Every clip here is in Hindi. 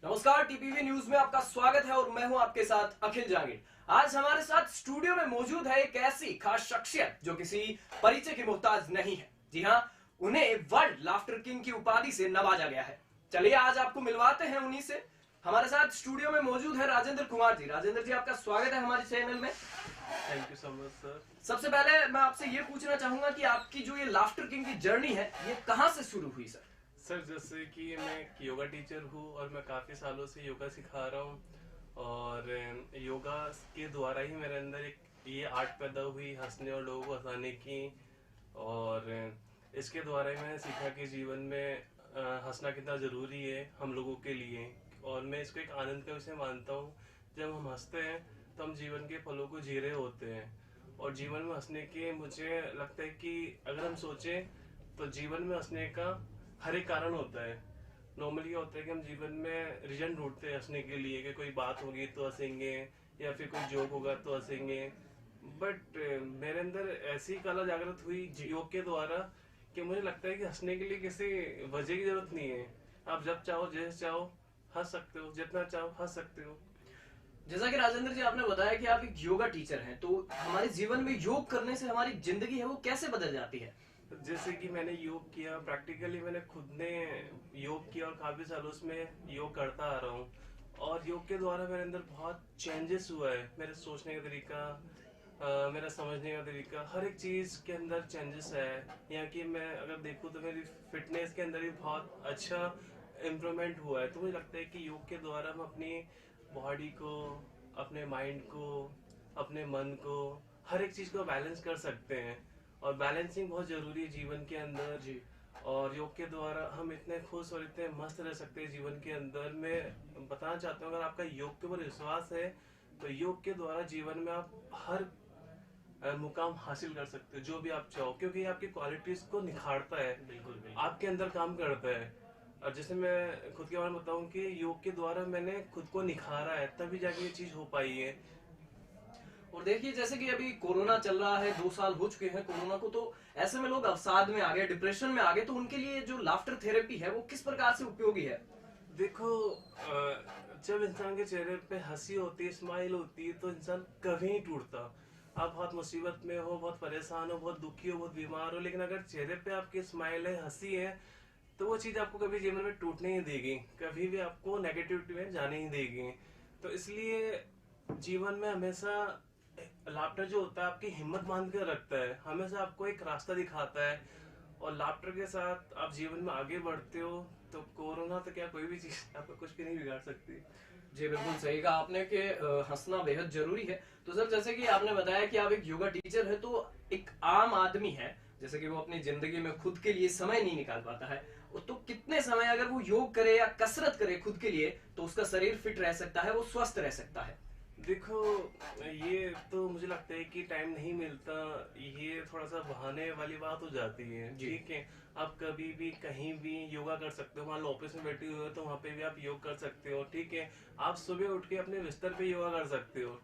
नमस्कार, टीपीवी न्यूज में आपका स्वागत है और मैं हूं आपके साथ अखिल जांगिड़। आज हमारे साथ स्टूडियो में मौजूद है एक ऐसी खास शख्सियत जो किसी परिचय की मोहताज नहीं है। जी हां, उन्हें वर्ल्ड लाफ्टर किंग की उपाधि से नवाजा गया है। चलिए आज आपको मिलवाते हैं उन्हीं से। हमारे साथ स्टूडियो में मौजूद है राजेंद्र कुमार जी। राजेंद्र जी, आपका स्वागत है हमारे चैनल में। Thank you so much sir. सबसे पहले मैं आपसे ये पूछना चाहूंगा कि आपकी जो ये लाफ्टर किंग की जर्नी है, ये कहां से शुरू हुई सर? सर जैसे कि मैं एक योगा टीचर हूँ और मैं काफ़ी सालों से योगा सिखा रहा हूँ और योगा के द्वारा ही मेरे अंदर एक ये आर्ट पैदा हुई हंसने और लोगों को हंसाने की। और इसके द्वारा ही मैंने सीखा कि जीवन में हंसना कितना ज़रूरी है हम लोगों के लिए। और मैं इसको एक आनंद का विषय मानता हूँ। जब हम हंसते हैं तो हम जीवन के पलों को जी रहे होते हैं। और जीवन में हंसने के मुझे लगता है कि अगर हम सोचें तो जीवन में हंसने का हर एक कारण होता है। नॉर्मली ये होता है कि हम जीवन में रीजन ढूंढते हैं हंसने के लिए कि कोई बात होगी तो हंसेंगे या फिर कोई जोक होगा तो हंसेंगे। बट मेरे अंदर ऐसी कला जागृत हुई योग के द्वारा कि मुझे लगता है कि हंसने के लिए किसी वजह की जरूरत नहीं है। आप जब चाहो जैसे चाहो हंस सकते हो, जितना चाहो हंस सकते हो। जैसा कि राजेंद्र जी आपने बताया कि आप एक योगा टीचर हैं, तो हमारे जीवन में योग करने से हमारी जिंदगी है वो कैसे बदल जाती है? जैसे कि मैंने योग किया, प्रैक्टिकली मैंने खुद ने योग किया और काफी सालों से मैं योग करता आ रहा हूँ। और योग के द्वारा मेरे अंदर बहुत चेंजेस हुआ है। मेरे सोचने का तरीका, मेरा समझने का तरीका, हर एक चीज के अंदर चेंजेस है। यहाँ की मैं अगर देखूँ तो मेरी फिटनेस के अंदर भी बहुत अच्छा इम्प्रूवमेंट हुआ है। तो मुझे लगता है कि योग के द्वारा हम अपनी बॉडी को, अपने माइंड को, अपने मन को, हर एक चीज को बैलेंस कर सकते हैं। और बैलेंसिंग बहुत जरूरी है जीवन के अंदर जी। और योग के द्वारा हम इतने खुश और इतने मस्त रह सकते हैं जीवन के अंदर। मैं बताना चाहता हूँ अगर आपका योग के ऊपर विश्वास है तो योग के द्वारा जीवन में आप हर मुकाम हासिल कर सकते हो जो भी आप चाहो, क्योंकि ये आपकी क्वालिटीज को निखारता है। बिल्कुल बिल्कुल। आपके अंदर काम करता है। और जैसे मैं खुद के बारे में बताऊं कि योग के द्वारा मैंने खुद को निखारा है, तभी जाके ये चीज हो पाई है। और देखिए, जैसे कि अभी कोरोना चल रहा है, 2 साल हो चुके हैं कोरोना को, तो ऐसे में लोग अवसाद में आ गए, डिप्रेशन में आ गए, तो उनके लिए जो लाफ्टर थेरेपी है वो किस प्रकार से उपयोगी है? देखो, जब इंसान के चेहरे पे हंसी होती है, स्माइल होती है, तो इंसान कभी नहीं टूटता। आप बहुत मुसीबत में हो, बहुत परेशान हो, बहुत दुखी हो, बहुत बीमार हो, लेकिन अगर चेहरे पे आपकी स्माइल है, हंसी है, तो वो चीज आपको कभी जीवन में टूटने नहीं देगी, कभी भी आपको नेगेटिविटी में जाने नहीं देगी। तो इसलिए जीवन में हमेशा लाफ्टर जो होता है आपकी हिम्मत बांध कर रखता है, हमेशा आपको एक रास्ता दिखाता है। और लाफ्टर के साथ आप जीवन में आगे बढ़ते हो तो कोरोना तो क्या, कोई भी चीज आपको कुछ भी नहीं बिगाड़ सकती। जी बिल्कुल सही कहा आपने कि हंसना बेहद जरूरी है। तो सर, जैसे कि आपने बताया कि आप एक योगा टीचर है, तो एक आम आदमी है, जैसे कि वो अपनी जिंदगी में खुद के लिए समय नहीं निकाल पाता है, तो कितने समय अगर वो योग करे या कसरत करे खुद के लिए, तो उसका शरीर फिट रह सकता है, वो स्वस्थ रह सकता है? देखो, ये तो मुझे लगता है कि टाइम नहीं मिलता, ये थोड़ा सा बहाने वाली बात हो जाती है। ठीक है, आप कभी भी कहीं भी योगा कर सकते हो। मान लो ऑफिस में बैठे हुए हो तो वहां पे भी आप योग कर सकते हो। ठीक है, आप सुबह उठ के अपने बिस्तर पे योगा कर सकते हो।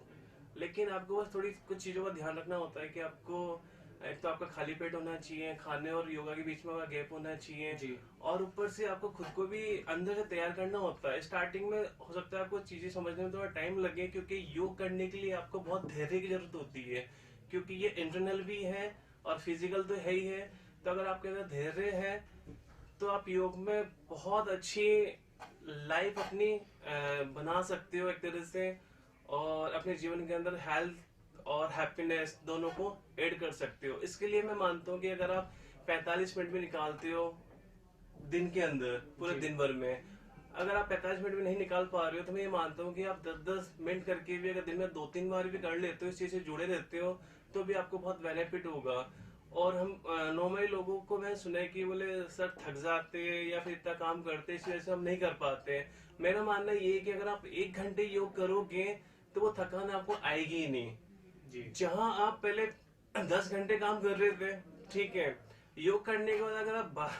लेकिन आपको बस थोड़ी कुछ चीजों का ध्यान रखना होता है कि आपको एक तो आपका खाली पेट होना चाहिए, खाने और योगा के बीच में गैप होना चाहिए जी। और ऊपर से आपको खुद को भी अंदर से तैयार करना होता है। स्टार्टिंग में हो सकता है आपको चीजें समझने में थोड़ा टाइम लगे, क्योंकि योग करने के लिए आपको बहुत धैर्य की जरूरत होती है, क्योंकि ये इंटरनल भी है और फिजिकल तो है ही है। तो अगर आपके अंदर धैर्य है तो आप योग में बहुत अच्छी लाइफ अपनी बना सकते हो एक तरह से। और अपने जीवन के अंदर हेल्थ और हैप्पीनेस दोनों को ऐड कर सकते हो। इसके लिए मैं मानता हूँ कि अगर आप 45 मिनट भी निकालते हो दिन के अंदर, पूरे दिन भर में, अगर आप 45 मिनट भी नहीं निकाल पा रहे हो तो मैं ये मानता हूँ कि आप 10-10 मिनट करके भी अगर दिन में 2-3 बार भी कर लेते हो, इस चीज से जुड़े रहते हो, तो भी आपको बहुत बेनिफिट होगा। और हम नॉर्मली लोगों को मैंने सुना है कि बोले सर थक जाते हैं या फिर इतना काम करते हैं, इस वजह से हम नहीं कर पाते। मेरा मानना ये है कि अगर आप 1 घंटे योग करोगे तो वो थकान आपको आएगी ही नहीं। जी। जहां आप पहले 10 घंटे काम कर रहे थे, ठीक है, योग करने के बाद अगर आप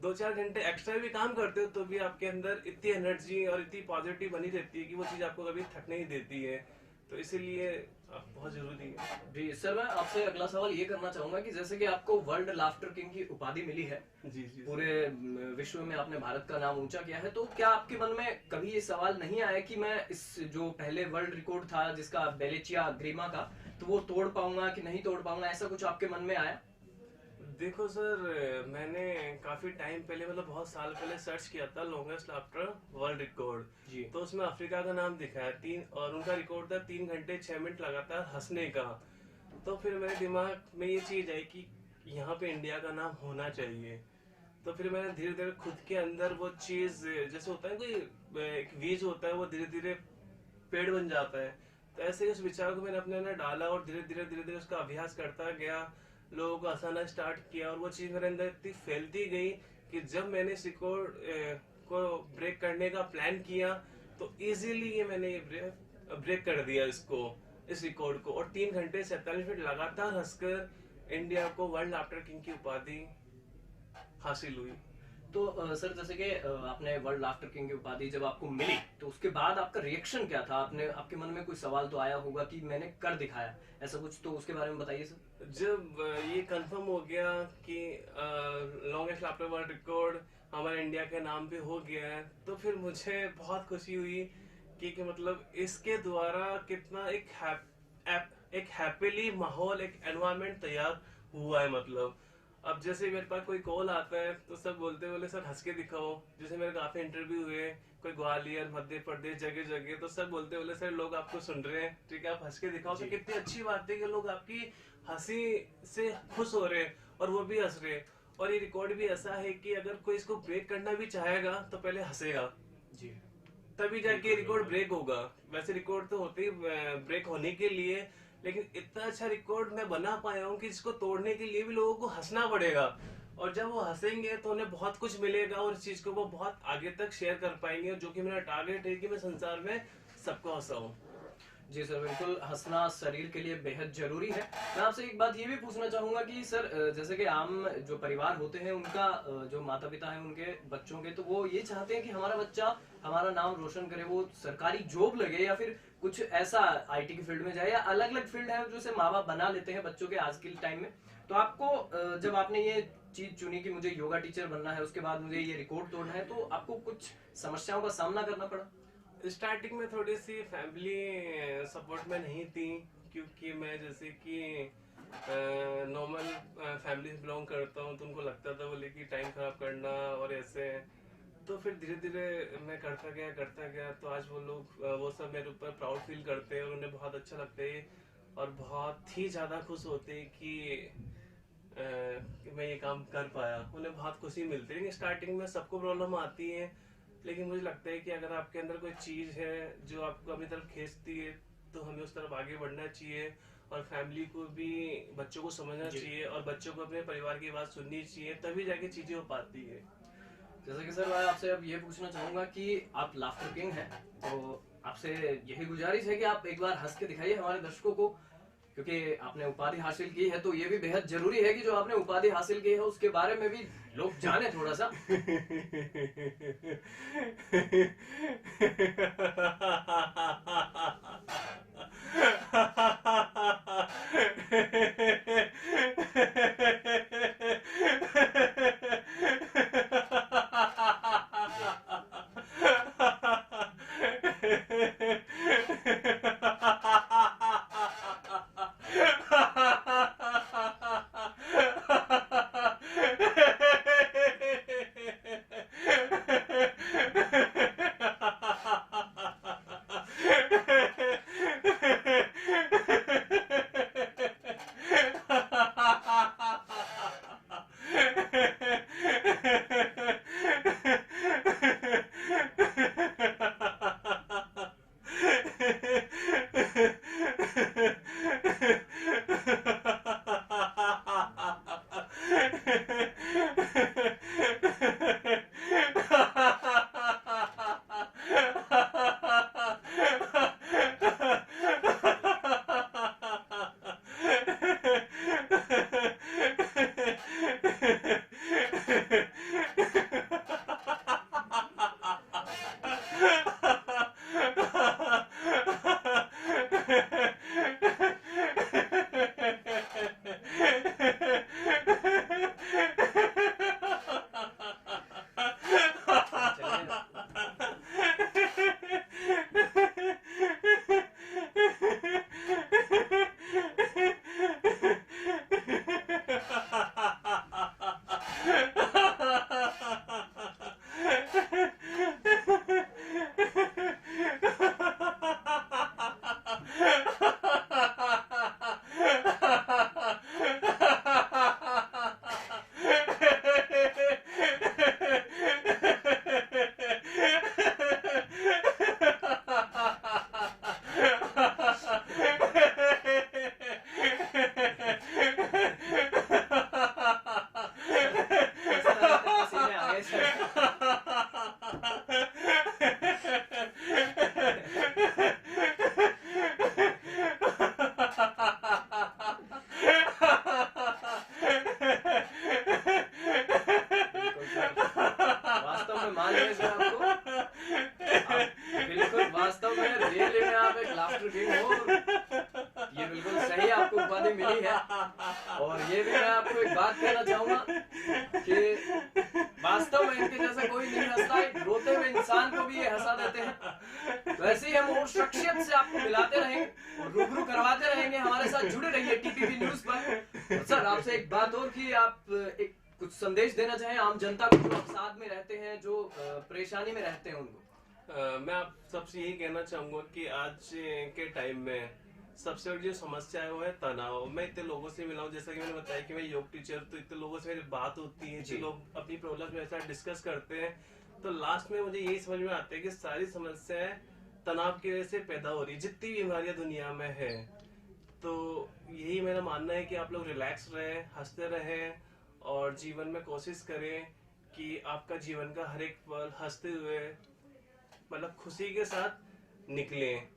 2-4 घंटे एक्स्ट्रा भी काम करते हो तो भी आपके अंदर इतनी एनर्जी और इतनी पॉजिटिव बनी रहती है कि वो चीज आपको कभी थकने नहीं देती है। तो इसीलिए बहुत जरूरी है। जी सर, मैं आपसे अगला सवाल ये करना चाहूंगा कि जैसे कि आपको वर्ल्ड लाफ्टर किंग की उपाधि मिली है, जी जी पूरे विश्व में आपने भारत का नाम ऊंचा किया है, तो क्या आपके मन में कभी ये सवाल नहीं आया कि मैं इस जो पहले वर्ल्ड रिकॉर्ड था जिसका बेलेचिया ग्रीमा का, तो वो तोड़ पाऊंगा कि नहीं तोड़ पाऊंगा, ऐसा कुछ आपके मन में आया? देखो सर, मैंने काफी टाइम पहले मतलब बहुत साल पहले सर्च किया था लॉन्गेस्ट लाफ्टर वर्ल्ड रिकॉर्ड। जी। तो उसमें अफ्रीका का नाम दिखा है तीन, और उनका रिकॉर्ड था 3 घंटे 6 मिनट लगातार हंसने का। तो फिर मेरे दिमाग में ये चीज आई कि यहाँ पे इंडिया का नाम होना चाहिए। तो फिर मैंने धीरे धीरे खुद के अंदर वो चीज, जैसे होता है कोई एक बीज होता है, वो धीरे धीरे पेड़ बन जाता है। तो ऐसे ही उस विचार को मैंने अपने अंदर डाला और धीरे धीरे उसका अभ्यास करता गया, लोगों को हंसाना स्टार्ट किया, और वो चीज मेरे अंदर इतनी फैलती गई कि जब मैंने इस रिकॉर्ड को ब्रेक करने का प्लान किया तो इजीली ये मैंने ये ब्रेक कर दिया इसको, इस रिकॉर्ड को, और 3 घंटे 47 मिनट लगातार हंसकर इंडिया को वर्ल्ड लाफ्टर किंग की उपाधि हासिल हुई। तो सर, जैसे कि आपने वर्ल्ड लाफ्टर किंग की उपाधि जब आपको मिली, तो उसके बाद आपका रिएक्शन क्या था? आपके मन में कोई सवाल तो आया होगा कि मैंने कर दिखाया, ऐसा कुछ, तो उसके बारे में बताइए सर। जब ये कंफर्म हो गया कि लॉन्गेस्ट लाफ्टर वर्ल्ड रिकॉर्ड हमारे इंडिया के नाम पे हो गया है, तो फिर मुझे बहुत खुशी हुई कि मतलब इसके द्वारा कितना एक हैप्पीली माहौल, एक एनवायरनमेंट तैयार हुआ है। मतलब अब जैसे मेरे पास कोई कॉल आता है तो सब बोले सर हंस के दिखाओ। जैसे मेरे काफी इंटरव्यू हुए, कोई ग्वालियर, मध्य प्रदेश, जगह जगह, तो सब बोले सर लोग आपको सुन रहे हैं, ठीक है आप हंस के दिखाओ। तो कितनी अच्छी बात है कि लोग आपकी हंसी से खुश हो रहे हैं और वो भी हंस रहे हैं। और ये रिकॉर्ड भी ऐसा है कि अगर कोई इसको ब्रेक करना भी चाहेगा तो पहले हंसेगा जी, तभी जाके रिकॉर्ड ब्रेक होगा। वैसे रिकॉर्ड तो होते ही ब्रेक होने के लिए, लेकिन इतना अच्छा रिकॉर्ड मैं बना पाया हूँ कि इसको तोड़ने के लिए भी लोगों को हंसना पड़ेगा, और जब वो हंसेंगे तो उन्हें बहुत कुछ मिलेगा और इस चीज को वो बहुत आगे तक शेयर कर पाएंगे, जो कि मेरा टारगेट है कि मैं संसार में सबको हंसाऊं। जी सर, बिल्कुल हंसना शरीर के लिए बेहद जरूरी है। मैं आपसे एक बात ये भी पूछना चाहूंगा कि सर, जैसे कि आम जो परिवार होते हैं उनका, जो माता पिता हैं उनके बच्चों के, तो वो ये चाहते हैं कि हमारा बच्चा हमारा नाम रोशन करे, वो सरकारी जॉब लगे या फिर कुछ ऐसा आईटी की फील्ड में जाए, या अलग अलग फील्ड है जो से माँ बाप बना लेते हैं बच्चों के आज के टाइम में। तो आपको जब आपने ये चीज चुनी कि मुझे योगा टीचर बनना है, उसके बाद मुझे ये रिकॉर्ड तोड़ना है, तो आपको कुछ समस्याओं का सामना करना पड़ा? स्टार्टिंग में थोड़ी सी फैमिली सपोर्ट में नहीं थी, क्योंकि मैं जैसे कि नॉर्मल फैमिली से बिलोंग करता हूँ, तो उनको लगता था बोले कि टाइम खराब करना और ऐसे। तो फिर धीरे धीरे मैं करता गया, तो आज वो लोग वो सब मेरे ऊपर प्राउड फील करते हैं और उन्हें बहुत अच्छा लगता है और बहुत ही ज़्यादा खुश होते हैं कि मैं ये काम कर पाया। उन्हें बहुत खुशी मिलती है। लेकिन स्टार्टिंग में सबको प्रॉब्लम आती है, लेकिन मुझे लगता है कि अगर आपके अंदर कोई चीज़ है जो आपको अपनी तरफ खींचती है, तो हमें उस तरफ आगे बढ़ना चाहिए, और फैमिली को भी बच्चों को समझना चाहिए और बच्चों को अपने परिवार की बात सुननी चाहिए, तभी जाके चीज़ें हो पाती है। जैसे कि सर, मैं आपसे अब ये पूछना चाहूंगा कि आप लाफ्टर किंग हैं, तो आपसे यही गुजारिश है कि आप एक बार हंस के दिखाइए हमारे दर्शकों को, क्योंकि आपने उपाधि हासिल की है, तो ये भी बेहद जरूरी है कि जो आपने उपाधि हासिल की है उसके बारे में भी लोग जाने थोड़ा सा। आपको। बिल्कुल वास्तव में रियली में आप एक लाफ्टर किंग हो, ये बिल्कुल सही आपको उपाधि मिली है। और ये भी मैं आपको एक बात कहना चाहूंगा कि वास्तव में इनके जैसा कोई नहीं हंसता, एक रोते हुए इंसान को भी ये हंसा देते हैं। तो ऐसे ही हम और शख्सियत से आपको मिलाते रहेंगे और रूबरू करवाते रहेंगे। हमारे साथ जुड़े रहिए टीपीवी न्यूज पर। और सर आपसे एक बात और कि आप एक कुछ संदेश देना चाहें आम जनता को जो अवसाद में रहते हैं, जो परेशानी में रहते हैं उनको। मैं आप सबसे यही कहना चाहूंगा कि आज के टाइम में सबसे बड़ी जो समस्या है वो है तनाव। मैं इतने लोगों से मिला हूँ, जैसा कि मैंने बताया कि मैं योग टीचर, तो इतने लोगों से मेरी बात होती है, जो लोग अपनी प्रॉब्लम मेरे साथ डिस्कस करते हैं, तो लास्ट में मुझे यही समझ में आता है कि सारी समस्याएं तनाव की वजह से पैदा हो रही है, जितनी बीमारियां दुनिया में है। तो यही मेरा मानना है कि आप लोग रिलैक्स रहें, हंसते रहें और जीवन में कोशिश करें कि आपका जीवन का हर एक पल हंसते हुए, मतलब खुशी के साथ निकलें।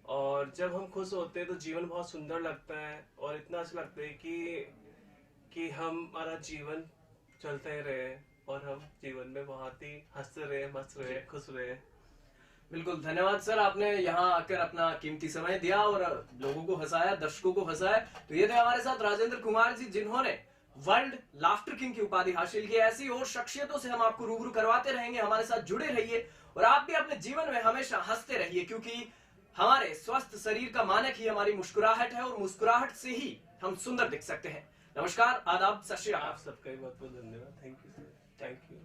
और जब हम खुश होते हैं तो जीवन बहुत सुंदर लगता है और इतना अच्छा लगता है कि हमारा जीवन चलता ही रहे और हम जीवन में बहुत ही हंसते रहे, मस्त रहे, खुश रहे। बिल्कुल धन्यवाद सर, आपने यहाँ आकर अपना कीमती समय दिया और लोगों को हंसाया, दर्शकों को हंसाया। तो ये थे हमारे साथ राजेंद्र कुमार जी, जिन्होंने वर्ल्ड लाफ्टर किंग की उपाधि हासिल की। ऐसी और शख्सियतों से हम आपको रूबरू करवाते रहेंगे। हमारे साथ जुड़े रहिए और आप भी अपने जीवन में हमेशा हंसते रहिए, क्योंकि हमारे स्वस्थ शरीर का मानक ही हमारी मुस्कुराहट है और मुस्कुराहट से ही हम सुंदर दिख सकते हैं। नमस्कार, आदाब, सत श्री अकाल। आप सबका बहुत बहुत धन्यवाद। Thank you sir, thank you.